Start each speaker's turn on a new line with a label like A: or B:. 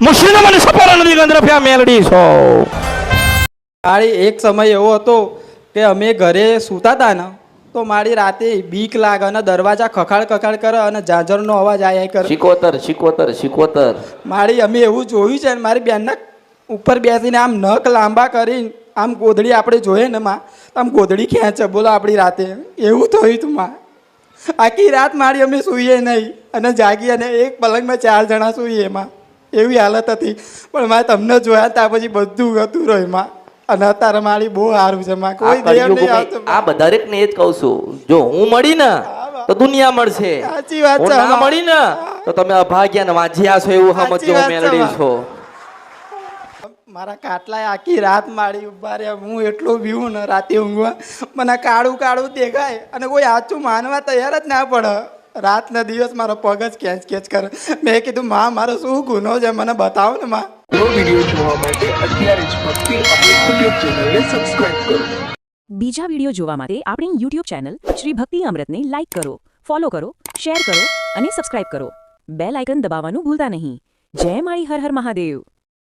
A: મુશીનો મને સપોરા નદી ગંદ્રફ્યા મેલડી છો.
B: મારી એક સમય એવો હતો કે અમે ઘરે સૂતા હતા ને તો મારી રાતે બીક લાગે અને દરવાજા ખખાડ ખખાડ કરે અને ઝાંઝરનો અવાજ આયા કરે.
C: શીકોતર
B: મારી અમે એવું જોયું છે ને મારી બેનના ઉપર બેસીને આમ નખ લાંબા કરીને આમ ગોદડી આપણે જોઈએ ને માં આમ ગોદડી ખેંચે બોલો આપણી રાતે એવું થયું હતું માં. આખી રાત મારી અમે સૂઈએ નહીં અને જાગી અને એક પલંગમાં 4 જણા સૂઈએ એમાં એવી હાલત હતી. પણ મારે તમને જોયા ત્યાં પછી બધું હતું રહ્યું માં. અને અત્યારે મારી બહુ સારું છે માં. કોઈ દેવ નહીં આવતો.
C: આ બધા દરેક ને એ જ કહું છું, જો હું મળી ને તો દુનિયા મળશે.
B: સાચી વાત
C: હું
B: છે
C: ના મળી ને તો તમે અભાગ્યા ને વાંજ્યા છો એવું સમજો મેલડી છો.
B: મારા કાટલાએ આખી રાત મારી ઉભા રહ્યા. હું એટલો બીવું ને રાતે ઊંઘવા મને કાળું કાળું દેખાય અને કોઈ સાચું માનવા તૈયાર જ ના પડે. રાતના દિવસ મારો પગ જ ખેંચ કરે. મેં કીધું માં મારો શું ગુનો છે મને બતાવો ને માં.
D: બીજા વિડીયો જોવા માટે આપણી YouTube ચેનલ શ્રી ભક્તિ અમૃતને લાઈક કરો, ફોલો કરો, શેર કરો અને સબસ્ક્રાઇબ કરો. બેલ આઇકન દબાવવાનું ભૂલતા નહીં. જય માળી હર હર મહાદેવ.